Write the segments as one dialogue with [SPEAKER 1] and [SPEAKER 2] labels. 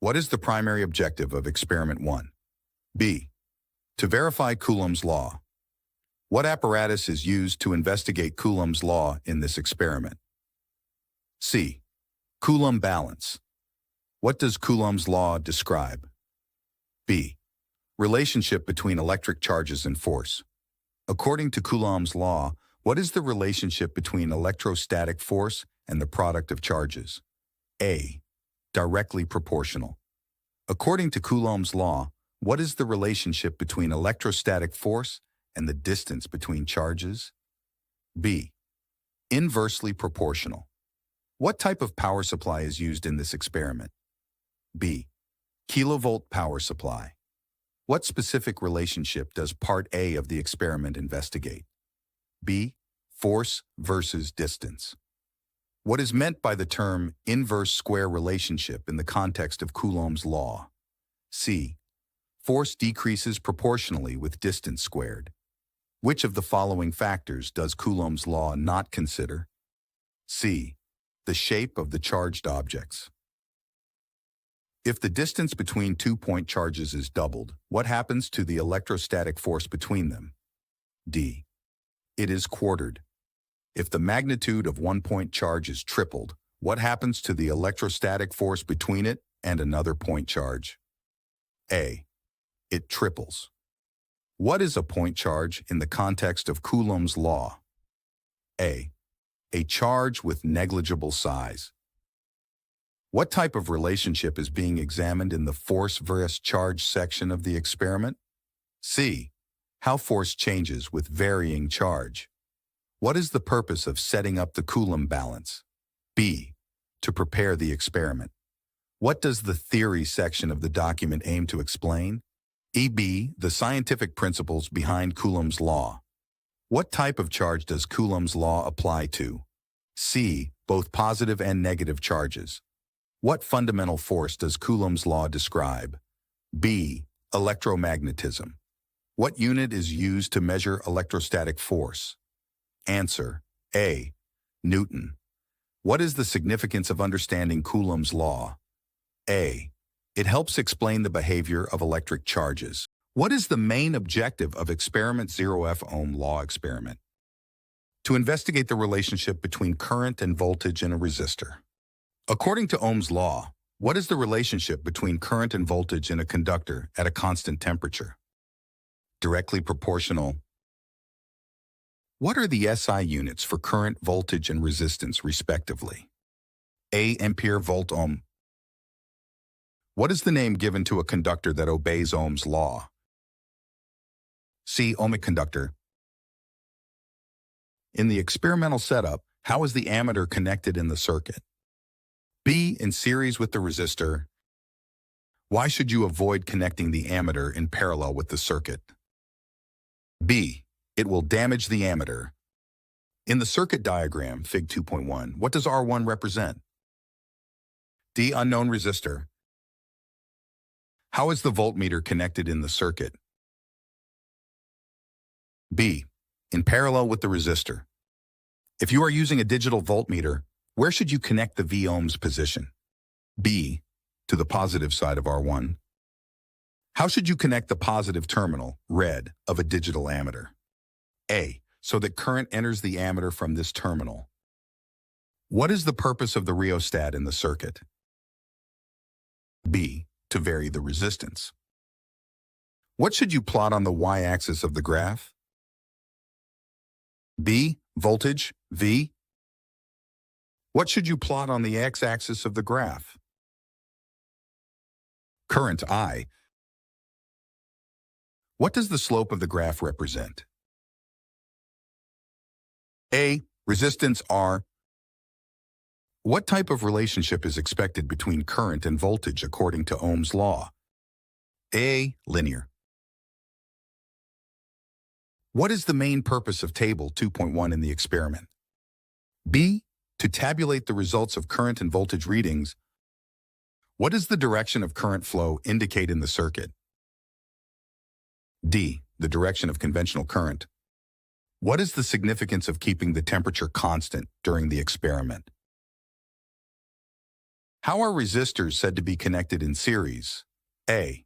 [SPEAKER 1] What is the primary objective of experiment 1? B. To verify Coulomb's law. What apparatus is used to investigate Coulomb's law in this experiment? C. Coulomb balance. What does Coulomb's law describe? B. Relationship between electric charges and force. According to Coulomb's law, what is the relationship between electrostatic force and the product of charges? A. Directly proportional. According to Coulomb's law, what is the relationship between electrostatic force and the distance between charges? B. Inversely proportional. What type of power supply is used in this experiment? B. Kilovolt power supply. What specific relationship does Part A of the experiment investigate? B. Force versus distance. What is meant by the term inverse square relationship in the context of Coulomb's law? C. Force decreases proportionally with distance squared. Which of the following factors does Coulomb's law not consider? C. The shape of the charged objects. If the distance between 2 point charges is doubled, what happens to the electrostatic force between them? D. It is quartered. If the magnitude of 1 point charge is tripled, what happens to the electrostatic force between it and another point charge? A. It triples. What is a point charge in the context of Coulomb's law? A. A charge with negligible size. What type of relationship is being examined in the force versus charge section of the experiment? C. How force changes with varying charge. What is the purpose of setting up the Coulomb balance? B. To prepare the experiment. What does the theory section of the document aim to explain? E.B. The scientific principles behind Coulomb's law. What type of charge does Coulomb's law apply to? C. Both positive and negative charges. What fundamental force does Coulomb's law describe? B. Electromagnetism. What unit is used to measure electrostatic force? Answer. A. Newton. What is the significance of understanding Coulomb's law? A. It helps explain the behavior of electric charges. What is the main objective of Experiment 0F Ohm law experiment? To investigate the relationship between current and voltage in a resistor. According to Ohm's law, what is the relationship between current and voltage in a conductor at a constant temperature? Directly proportional. What are the SI units for current, voltage, and resistance, respectively? A. Ampere volt ohm. What is the name given to a conductor that obeys Ohm's law? C. Ohmic conductor. In the experimental setup, how is the ammeter connected in the circuit? B. In series with the resistor. Why should you avoid connecting the ammeter in parallel with the circuit? B. It will damage the ammeter. In the circuit diagram, Fig 2.1, what does R1 represent? D. Unknown resistor. How is the voltmeter connected in the circuit? B. In parallel with the resistor. If you are using a digital voltmeter, where should you connect the V ohms position? B. To the positive side of R1. How should you connect the positive terminal, red, of a digital ammeter? A. So that current enters the ammeter from this terminal. What is the purpose of the rheostat in the circuit? B. To vary the resistance. What should you plot on the y-axis of the graph? B. Voltage, V. What should you plot on the x-axis of the graph? Current, I. What does the slope of the graph represent? A. Resistance, R. What type of relationship is expected between current and voltage according to Ohm's law? A. Linear. What is the main purpose of Table 2.1 in the experiment? B. To tabulate the results of current and voltage readings. What does the direction of current flow indicate in the circuit? D. The direction of conventional current. What is the significance of keeping the temperature constant during the experiment? How are resistors said to be connected in series? A.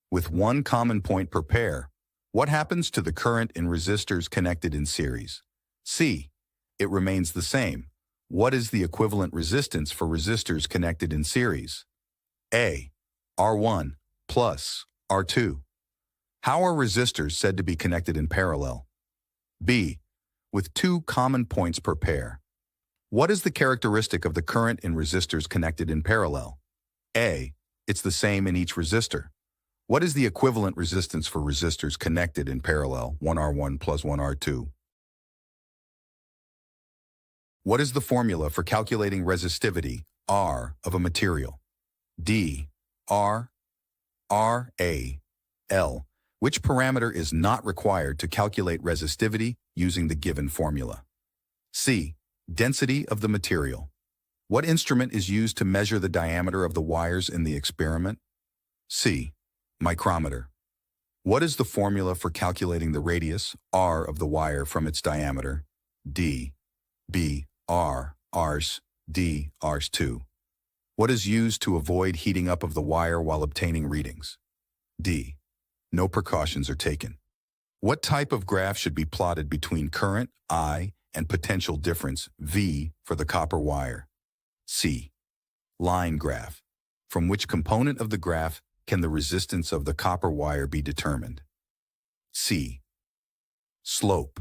[SPEAKER 1] With one common point per pair. What happens to the current in resistors connected in series? C. It remains the same. What is the equivalent resistance for resistors connected in series? A. R1 plus R2. How are resistors said to be connected in parallel? B. With two common points per pair. What is the characteristic of the current in resistors connected in parallel? A. It's the same in each resistor. What is the equivalent resistance for resistors connected in parallel, 1R1 plus 1R2? What is the formula for calculating resistivity, R, of a material? D. R. R. A. L. Which parameter is not required to calculate resistivity using the given formula? C. Density of the material. What instrument is used to measure the diameter of the wires in the experiment? C. Micrometer. What is the formula for calculating the radius, R, of the wire from its diameter? D. B. R. Rs. D. Rs2. What is used to avoid heating up of the wire while obtaining readings? D. No precautions are taken. What type of graph should be plotted between current, I, and potential difference, V, for the copper wire? C. Line graph. From which component of the graph can the resistance of the copper wire be determined? C. Slope.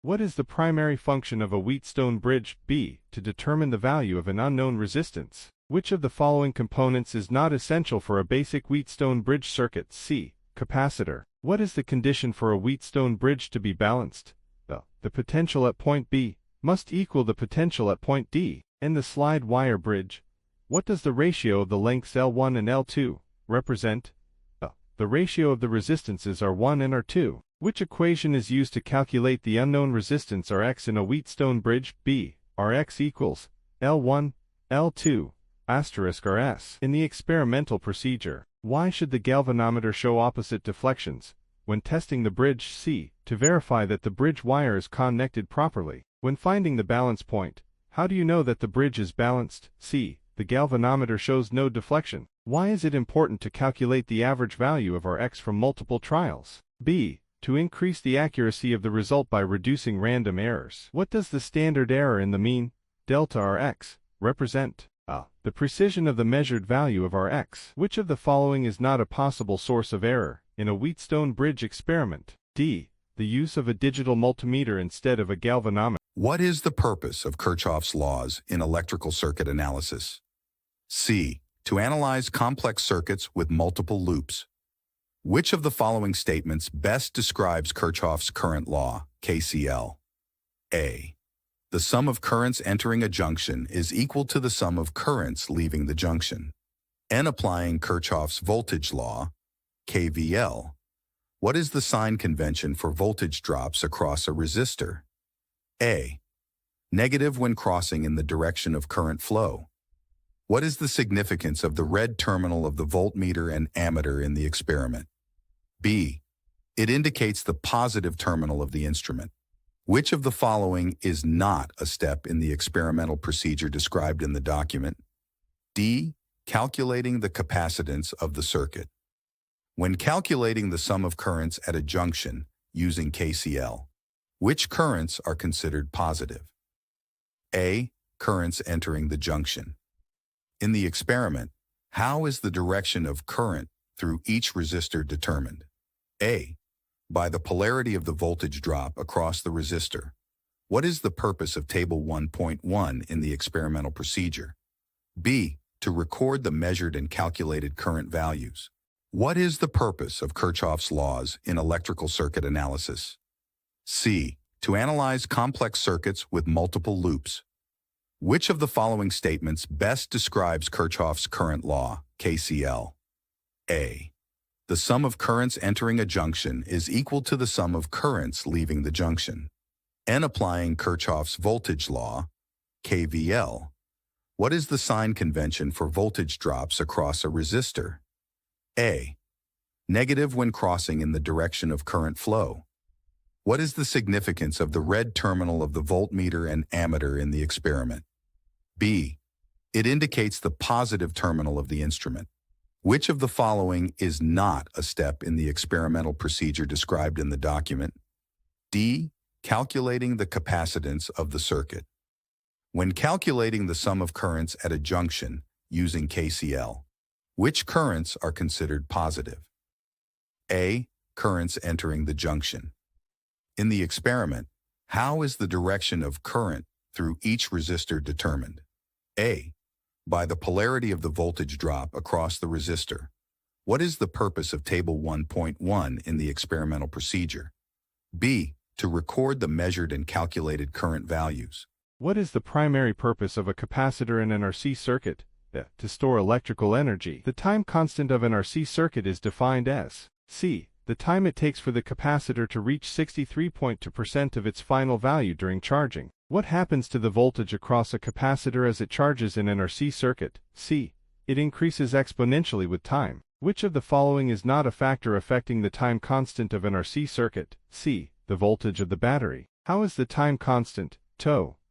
[SPEAKER 2] What is the primary function of a Wheatstone bridge, B, to determine the value of an unknown resistance? Which of the following components is not essential for a basic Wheatstone bridge circuit? C. Capacitor. What is the condition for a Wheatstone bridge to be balanced? The potential at point B must equal the potential at point D. In the slide wire bridge, what does the ratio of the lengths L1 and L2 represent? The ratio of the resistances R1 and R2. Which equation is used to calculate the unknown resistance Rx in a Wheatstone bridge? B. Rx equals L1, L2, asterisk Rs. In the experimental procedure, why should the galvanometer show opposite deflections when testing the bridge? C. To verify that the bridge wire is connected properly. When finding the balance point, how do you know that the bridge is balanced? C. The galvanometer shows no deflection. Why is it important to calculate the average value of Rx from multiple trials? B. To increase the accuracy of the result by reducing random errors. What does the standard error in the mean, delta Rx, represent? The precision of the measured value of Rx. Which of the following is not a possible source of error in a Wheatstone bridge experiment? D. The use of a digital multimeter instead of a galvanometer.
[SPEAKER 1] What is the purpose of Kirchhoff's laws in electrical circuit analysis? C. To analyze complex circuits with multiple loops. Which of the following statements best describes Kirchhoff's current law, KCL? A. The sum of currents entering a junction is equal to the sum of currents leaving the junction. N. Applying Kirchhoff's voltage law, KVL. What is the sign convention for voltage drops across a resistor? A. Negative when crossing in the direction of current flow. What is the significance of the red terminal of the voltmeter and ammeter in the experiment? B. It indicates the positive terminal of the instrument. Which of the following is not a step in the experimental procedure described in the document? D. Calculating the capacitance of the circuit. When calculating the sum of currents at a junction using KCL, which currents are considered positive? A. Currents entering the junction. In the experiment, how is the direction of current through each resistor determined? A. By the polarity of the voltage drop across the resistor. What is the purpose of Table 1.1 in the experimental procedure? B. To record the measured and calculated current values. What is the purpose of Kirchhoff's laws in electrical circuit analysis? C. To analyze complex circuits with multiple loops. Which of the following statements best describes Kirchhoff's current law, KCL? A. The sum of currents entering a junction is equal to the sum of currents leaving the junction. N. Applying Kirchhoff's voltage law, KVL. What is the sign convention for voltage drops across a resistor? A. Negative when crossing in the direction of current flow. What is the significance of the red terminal of the voltmeter and ammeter in the experiment? B. It indicates the positive terminal of the instrument. Which of the following is not a step in the experimental procedure described in the document? D. Calculating the capacitance of the circuit. When calculating the sum of currents at a junction using KCL, which currents are considered positive? A. Currents entering the junction. In the experiment, how is the direction of current through each resistor determined? A. By the polarity of the voltage drop across the resistor. What is the purpose of Table 1.1 in the experimental procedure? B. To record the measured and calculated current values.
[SPEAKER 2] What is the primary purpose of a capacitor in an RC circuit? To store electrical energy. The time constant of an RC circuit is defined as C. The time it takes for the capacitor to reach 63.2% of its final value during charging. What happens to the voltage across a capacitor as it charges in an RC circuit? C. It increases exponentially with time. Which of the following is not a factor affecting the time constant of an RC circuit? C. The voltage of the battery. How is the time constant, τ,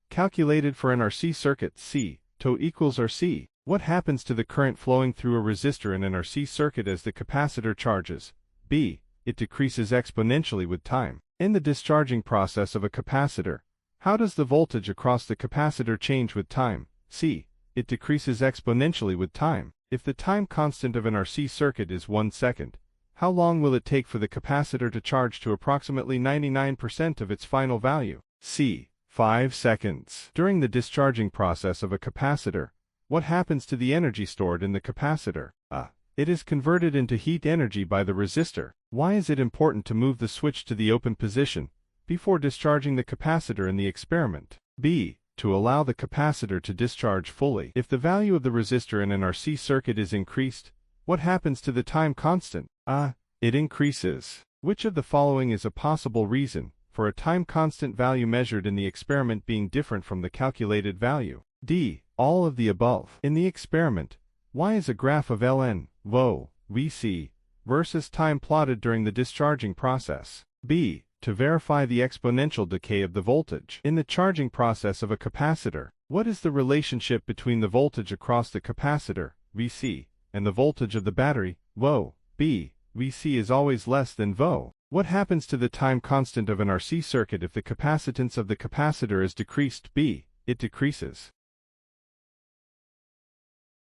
[SPEAKER 2] calculated for an RC circuit? C. τ equals RC. What happens to the current flowing through a resistor in an RC circuit as the capacitor charges? B. It decreases exponentially with time. In the discharging process of a capacitor, how does the voltage across the capacitor change with time? C. It decreases exponentially with time. If the time constant of an RC circuit is 1 second, how long will it take for the capacitor to charge to approximately 99% of its final value? C. 5 seconds. During the discharging process of a capacitor, what happens to the energy stored in the capacitor? A. It is converted into heat energy by the resistor. Why is it important to move the switch to the open position before discharging the capacitor in the experiment? B. To allow the capacitor to discharge fully. If the value of the resistor in an RC circuit is increased, what happens to the time constant? A. It increases. Which of the following is a possible reason for a time constant value measured in the experiment being different from the calculated value? D. All of the above. In the experiment, why is a graph of ln, Vo, Vc, versus time plotted during the discharging process? B. To verify the exponential decay of the voltage. In the charging process of a capacitor, what is the relationship between the voltage across the capacitor, Vc, and the voltage of the battery, Vo? B. Vc is always less than Vo. What happens to the time constant of an RC circuit if the capacitance of the capacitor is decreased? B. It decreases.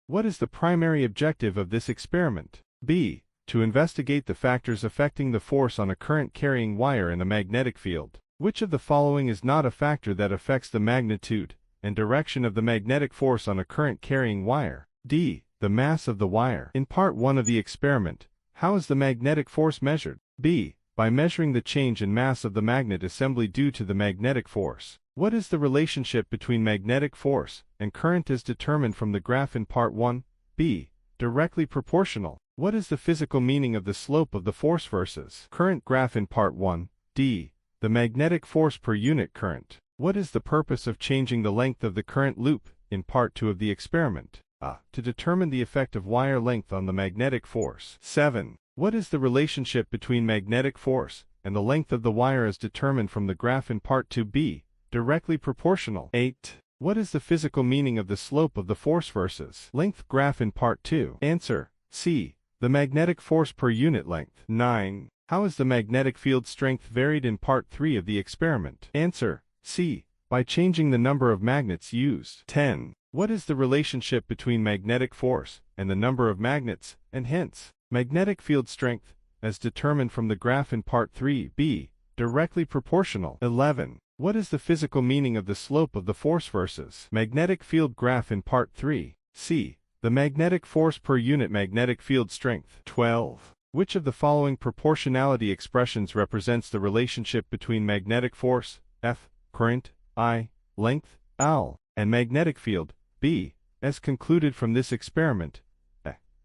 [SPEAKER 2] What is the primary objective of this experiment? B. To investigate the factors affecting the force on a current-carrying wire in a magnetic field. Which of the following is not a factor that affects the magnitude and direction of the magnetic force on a current-carrying wire? D. The mass of the wire. In part 1 of the experiment, how is the magnetic force measured? B. By measuring the change in mass of the magnet assembly due to the magnetic force. What is the relationship between magnetic force and current as determined from the graph in part 1? B. Directly proportional. What is the physical meaning of the slope of the force versus current graph in part 1? D. The magnetic force per unit current. What is the purpose of changing the length of the current loop in part 2 of the experiment? A. To determine the effect of wire length on the magnetic force. 7. What is the relationship between magnetic force and the length of the wire as determined from the graph in part 2? B. Directly proportional. 8. What is the physical meaning of the slope of the force versus length graph in part 2? Answer. C. The magnetic force per unit length. 9. How is the magnetic field strength varied in part 3 of the experiment? Answer. C. By changing the number of magnets used. 10. What is the relationship between magnetic force and the number of magnets, and hence, magnetic field strength, as determined from the graph in part 3? B. Directly proportional. 11. What is the physical meaning of the slope of the force versus magnetic field graph in part 3? C. The magnetic force per unit magnetic field strength. 12. Which of the following proportionality expressions represents the relationship between magnetic force, F, current, I, length, L, and magnetic field, B, as concluded from this experiment?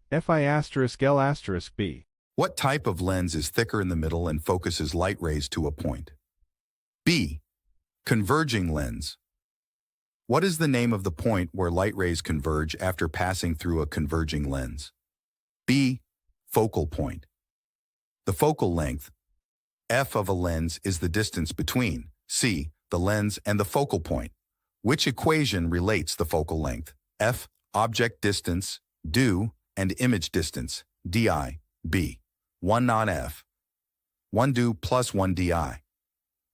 [SPEAKER 2] Fi*L*B.
[SPEAKER 1] What type of lens is thicker in the middle and focuses light rays to a point? B. Converging lens. What is the name of the point where light rays converge after passing through a converging lens? B. Focal point. The focal length, F of a lens, is the distance between C, the lens, and the focal point. Which equation relates the focal length, F, object distance, do, and image distance, di, b. 1 non f. 1 do plus 1 di.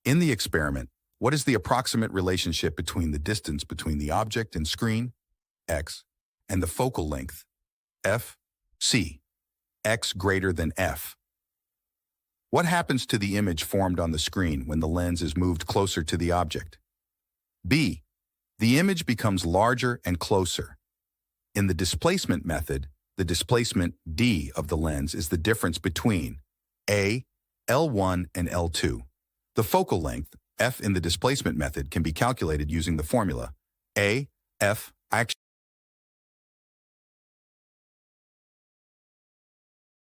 [SPEAKER 1] In the experiment, what is the approximate relationship between the distance between the object and screen, x, and the focal length, f, c, x greater than f? What happens to the image formed on the screen when the lens is moved closer to the object? B. The image becomes larger and closer. In the displacement method, the displacement d of the lens is the difference between a, L1 and L2. The focal length, f in the displacement method, can be calculated using the formula a, f,